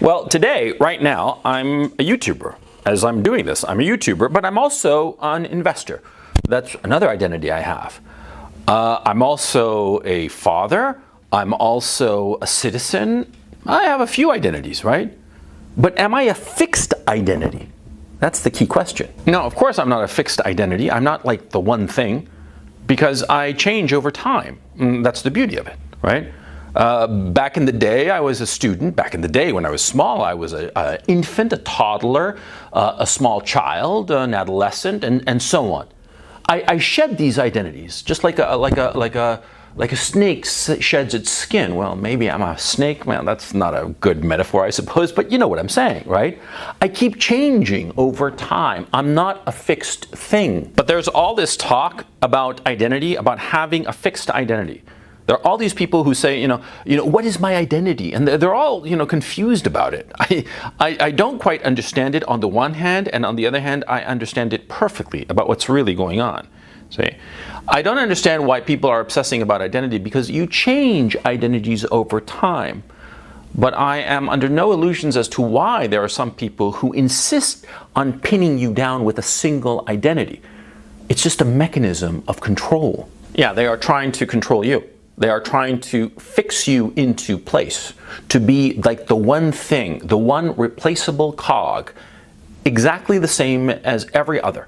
Well, today, right now, I'm a YouTuber. As I'm doing this, I'm a YouTuber, but I'm also an investor. That's another identity I have. I'm also a father. I'm also a citizen. I have a few identities, right? But am I a fixed identity? That's the key question. No, of course I'm not a fixed identity. I'm not like the one thing, because I change over time. That's the beauty of it, right? Back in the day, I was a student. Back in the day, when I was small, I was an infant, a toddler, a small child, an adolescent, and so on. I shed these identities, just like a snake sheds its skin. Well, maybe I'm a snake. Well, that's not a good metaphor, I suppose, but you know what I'm saying, right? I keep changing over time. I'm not a fixed thing. But there's all this talk about identity, about having a fixed identity. There are all these people who say, you know, what is my identity? And they're all, confused about it. I don't quite understand it on the one hand, and on the other hand, I understand it perfectly about what's really going on. See, I don't understand why people are obsessing about identity, because you change identities over time. But I am under no illusions as to why there are some people who insist on pinning you down with a single identity. It's just a mechanism of control. Yeah, they are trying to control you. They are trying to fix you into place, to be like the one thing, the one replaceable cog, exactly the same as every other.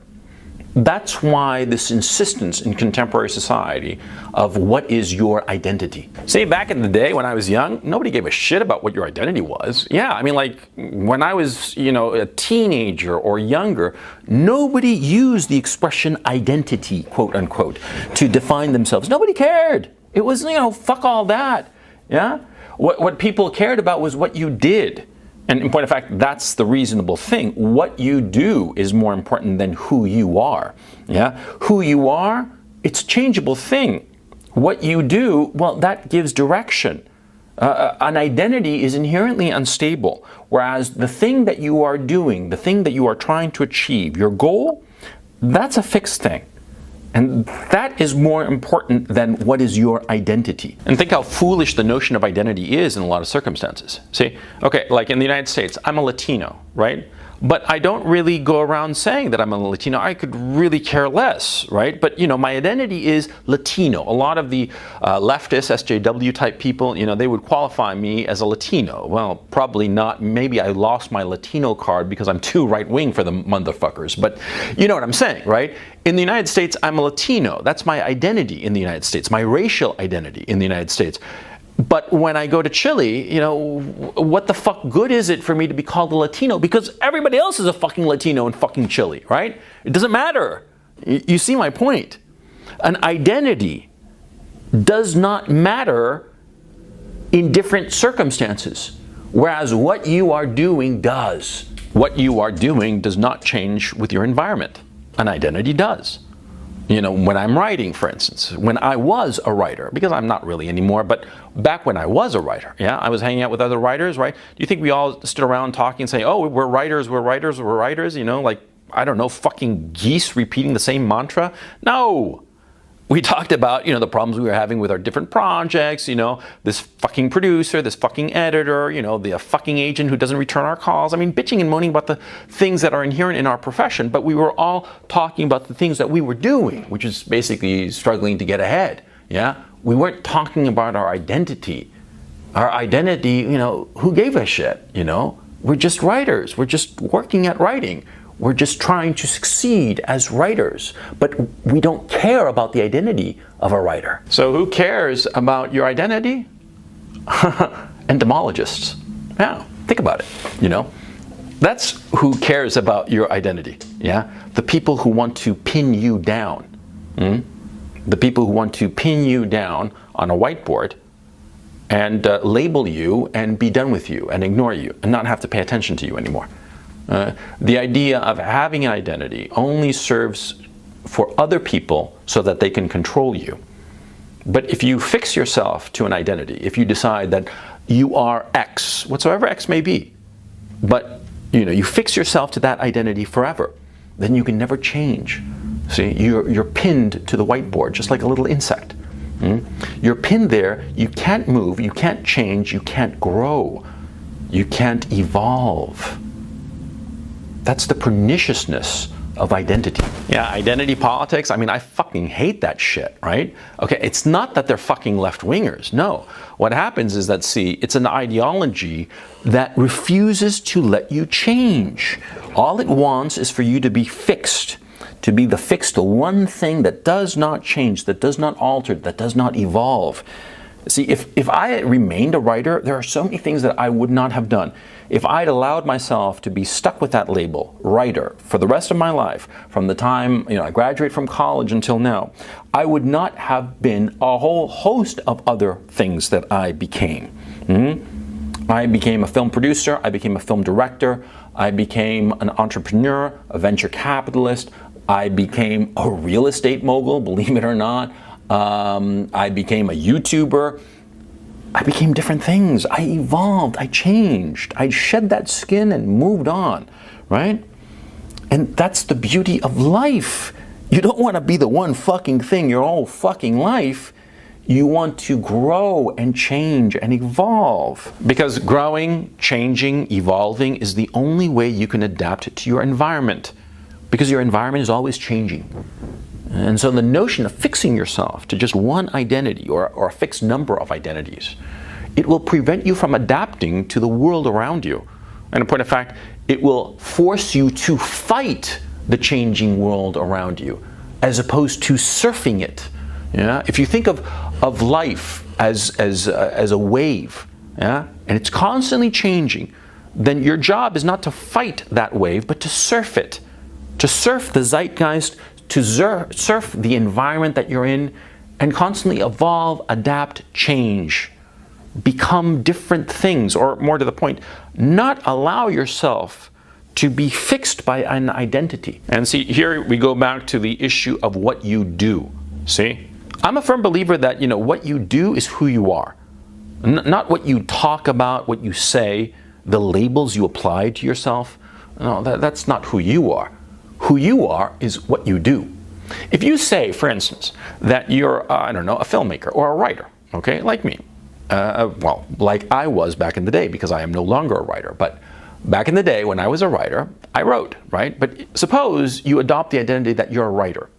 That's why this insistence in contemporary society of what is your identity. See, back in the day when I was young, nobody gave a shit about what your identity was. Yeah, I mean, like when I was, a teenager or younger, nobody used the expression identity, quote unquote, to define themselves. Nobody cared. It was, fuck all that. Yeah? What people cared about was what you did. And in point of fact, that's the reasonable thing. What you do is more important than who you are. Yeah? Who you are, it's a changeable thing. What you do, well, that gives direction. An identity is inherently unstable, whereas the thing that you are doing, the thing that you are trying to achieve, your goal, that's a fixed thing. And that is more important than what is your identity. And think how foolish the notion of identity is in a lot of circumstances. See, okay, like in the United States, I'm a Latino, right? But I don't really go around saying that I'm a Latino. I could really care less, right? But, my identity is Latino. A lot of the leftist SJW type people, they would qualify me as a Latino. Well, probably not. Maybe I lost my Latino card because I'm too right-wing for the motherfuckers. But you know what I'm saying, right? In the United States, I'm a Latino. That's my identity in the United States, my racial identity in the United States. But when I go to Chile, what the fuck good is it for me to be called a Latino? Because everybody else is a fucking Latino in fucking Chile, right? It doesn't matter. You see my point. An identity does not matter in different circumstances, whereas what you are doing does. What you are doing does not change with your environment. An identity does. When I'm writing, for instance, when I was a writer, because I'm not really anymore, but back when I was a writer, yeah, I was hanging out with other writers, right? Do you think we all stood around talking and saying, oh, we're writers, like, I don't know, fucking geese repeating the same mantra? No! We talked about, the problems we were having with our different projects, this fucking producer, this fucking editor, the fucking agent who doesn't return our calls. I mean, bitching and moaning about the things that are inherent in our profession, but we were all talking about the things that we were doing, which is basically struggling to get ahead, yeah? We weren't talking about our identity. Our identity, who gave a shit, We're just writers. We're just working at writing. We're just trying to succeed as writers, but we don't care about the identity of a writer. So who cares about your identity? Entomologists. Yeah, think about it, That's who cares about your identity, yeah? The people who want to pin you down. The people who want to pin you down on a whiteboard and label you and be done with you and ignore you and not have to pay attention to you anymore. The idea of having an identity only serves for other people so that they can control you. But if you fix yourself to an identity, if you decide that you are X, whatsoever X may be, but you fix yourself to that identity forever, then you can never change. See, you're pinned to the whiteboard just like a little insect. You're pinned there, you can't move, you can't change, you can't grow. You can't evolve. That's the perniciousness of identity. Yeah, identity politics, I mean, I fucking hate that shit, right? Okay, it's not that they're fucking left-wingers, no. What happens is that, see, it's an ideology that refuses to let you change. All it wants is for you to be fixed, to be the fixed one thing that does not change, that does not alter, that does not evolve. See, if I remained a writer, there are so many things that I would not have done. If I'd allowed myself to be stuck with that label, writer, for the rest of my life, from the time I graduated from college until now, I would not have been a whole host of other things that I became. I became a film producer, I became a film director, I became an entrepreneur, a venture capitalist, I became a real estate mogul, believe it or not. I became a YouTuber. I became different things. I evolved. I changed. I shed that skin and moved on, right? And that's the beauty of life. You don't want to be the one fucking thing your whole fucking life. You want to grow and change and evolve. Because growing, changing, evolving is the only way you can adapt to your environment. Because your environment is always changing. And so the notion of fixing yourself to just one identity or a fixed number of identities, it will prevent you from adapting to the world around you. And in point of fact, it will force you to fight the changing world around you as opposed to surfing it. Yeah? If you think of life as a wave, yeah? And it's constantly changing, then your job is not to fight that wave, but to surf it. To surf the zeitgeist, to surf the environment that you're in, and constantly evolve, adapt, change, become different things, or more to the point, not allow yourself to be fixed by an identity. And see, here we go back to the issue of what you do. See, I'm a firm believer that what you do is who you are, not what you talk about, what you say, the labels you apply to yourself. No, that's not who you are. Who you are is what you do. If you say, for instance, that you're, a filmmaker or a writer, okay, like me, well, like I was back in the day, because I am no longer a writer, but back in the day when I was a writer, I wrote, right? But suppose you adopt the identity that you're a writer,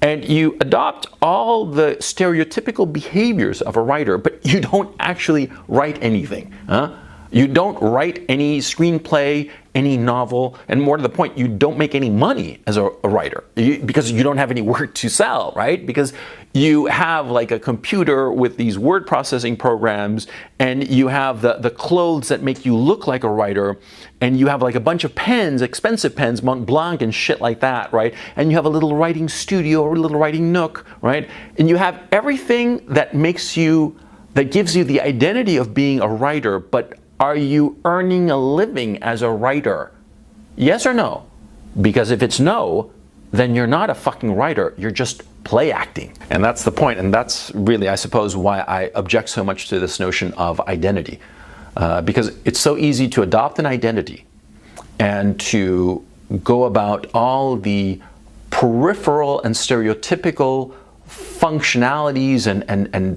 and you adopt all the stereotypical behaviors of a writer, but you don't actually write anything, huh? You don't write any screenplay, any novel, and more to the point, you don't make any money as a writer because you don't have any work to sell, right? Because you have like a computer with these word processing programs, and you have the clothes that make you look like a writer, and you have like a bunch of pens, expensive pens, Mont Blanc and shit like that, right? And you have a little writing studio or a little writing nook, right? And you have everything that gives you the identity of being a writer, but are you earning a living as a writer? Yes or no? Because if it's no, then you're not a fucking writer, you're just play acting. And that's the point, and that's really, I suppose, why I object so much to this notion of identity. Because it's so easy to adopt an identity and to go about all the peripheral and stereotypical functionalities and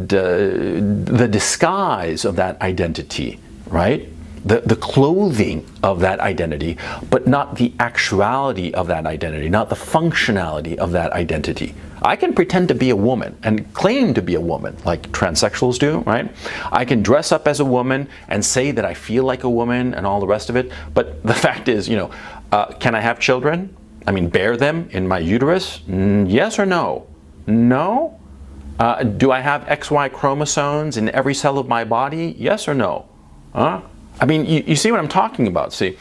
the disguise of that identity, right? The clothing of that identity, but not the actuality of that identity, not the functionality of that identity. I can pretend to be a woman and claim to be a woman, like transsexuals do, right? I can dress up as a woman and say that I feel like a woman and all the rest of it, but the fact is, can I have children? I mean, bear them in my uterus? Yes or no? No? Do I have XY chromosomes in every cell of my body? Yes or no? I mean, you see what I'm talking about, see,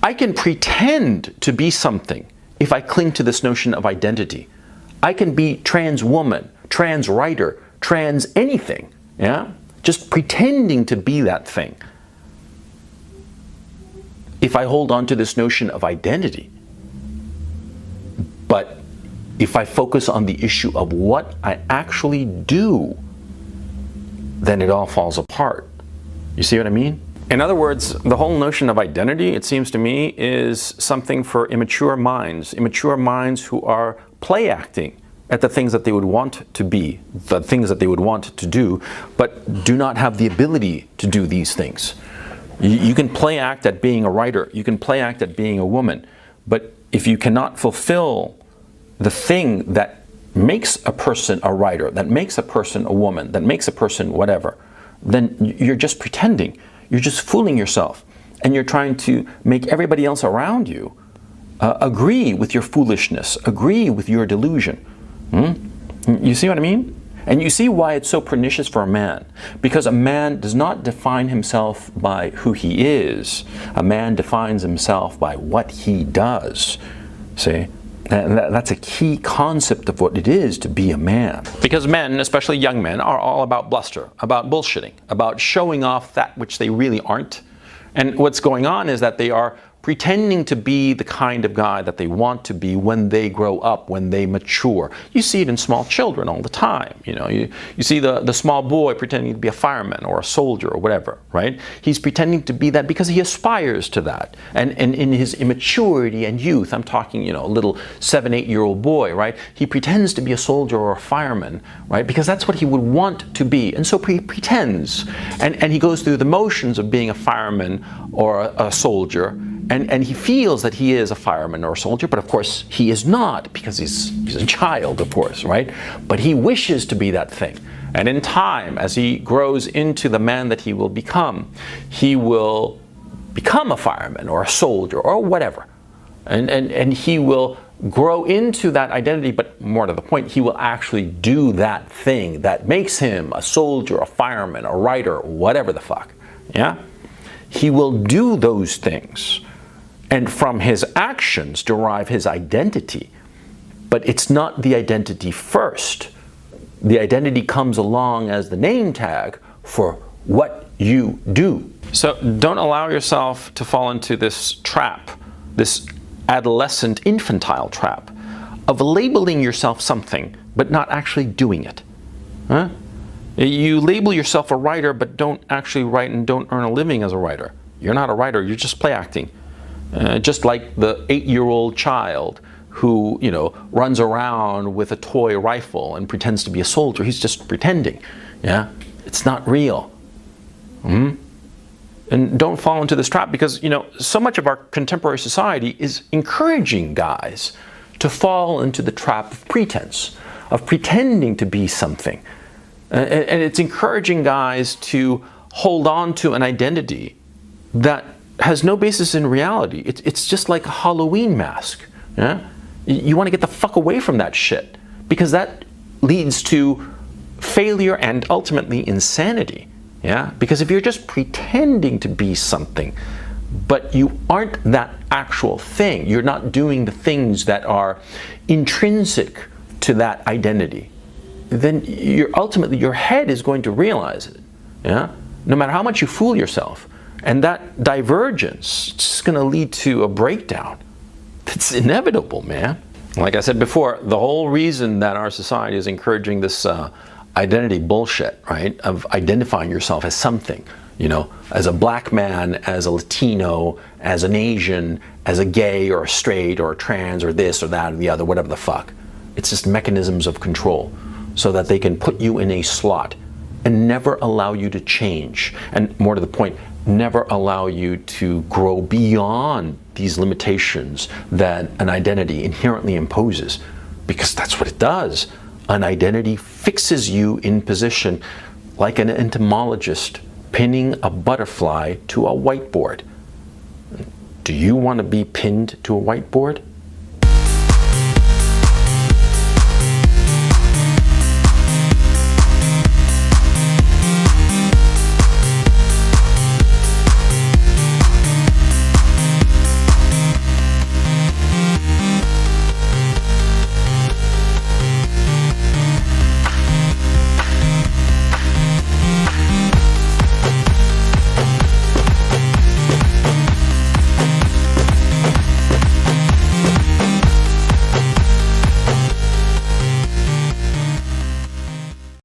I can pretend to be something if I cling to this notion of identity. I can be trans woman, trans writer, trans anything, yeah? Just pretending to be that thing. If I hold on to this notion of identity. But if I focus on the issue of what I actually do, then it all falls apart. You see what I mean? In other words, the whole notion of identity, it seems to me, is something for immature minds who are play acting, at the things that they would want to be, the things that they would want to do, but do not have the ability to do these things. You can play act at being a writer, you can play act at being a woman, but if you cannot fulfill the thing that makes a person a writer, that makes a person a woman, that makes a person whatever, then you're just pretending. You're just fooling yourself. And you're trying to make everybody else around you agree with your foolishness, agree with your delusion. You see what I mean? And you see why it's so pernicious for a man. Because a man does not define himself by who he is. A man defines himself by what he does. See? And that's a key concept of what it is to be a man. Because men, especially young men, are all about bluster, about bullshitting, about showing off that which they really aren't. And what's going on is that they are pretending to be the kind of guy that they want to be when they grow up, when they mature. You see it in small children all the time. You know, you see the small boy pretending to be a fireman or a soldier or whatever, right? He's pretending to be that because he aspires to that. And in his immaturity and youth, I'm talking, you know, a little 7-8-year-old boy, right? He pretends to be a soldier or a fireman, right? Because that's what he would want to be. And so he pretends. And he goes through the motions of being a fireman or a soldier. And he feels that he is a fireman or a soldier, but of course he is not, because he's a child, of course, right? But he wishes to be that thing. And in time, as he grows into the man that he will become a fireman or a soldier or whatever. And he will grow into that identity, but more to the point, he will actually do that thing that makes him a soldier, a fireman, a writer, whatever the fuck. Yeah? He will do those things. And from his actions derive his identity. But it's not the identity first. The identity comes along as the name tag for what you do. So don't allow yourself to fall into this trap, this adolescent, infantile trap of labeling yourself something, but not actually doing it. Huh? You label yourself a writer, but don't actually write and don't earn a living as a writer. You're not a writer, you're just play acting. Just like the 8-year-old child who, you know, runs around with a toy rifle and pretends to be a soldier. He's just pretending. Yeah, it's not real. And don't fall into this trap, because, you know, so much of our contemporary society is encouraging guys to fall into the trap of pretense, of pretending to be something. And it's encouraging guys to hold on to an identity that has no basis in reality. It's just like a Halloween mask. Yeah? You want to get the fuck away from that shit, because that leads to failure and ultimately insanity. Yeah? Because if you're just pretending to be something, but you aren't that actual thing, you're not doing the things that are intrinsic to that identity, then ultimately your head is going to realize it. Yeah? No matter how much you fool yourself. And that divergence is just going to lead to a breakdown. It's inevitable, man. Like I said before, the whole reason that our society is encouraging this identity bullshit, right, of identifying yourself as something, you know, as a black man, as a Latino, as an Asian, as a gay or a straight or a trans or this or that or the other, whatever the fuck. It's just mechanisms of control so that they can put you in a slot and never allow you to change. And more to the point, never allow you to grow beyond these limitations that an identity inherently imposes, because that's what it does. An identity fixes you in position like an entomologist pinning a butterfly to a whiteboard. Do you want to be pinned to a whiteboard?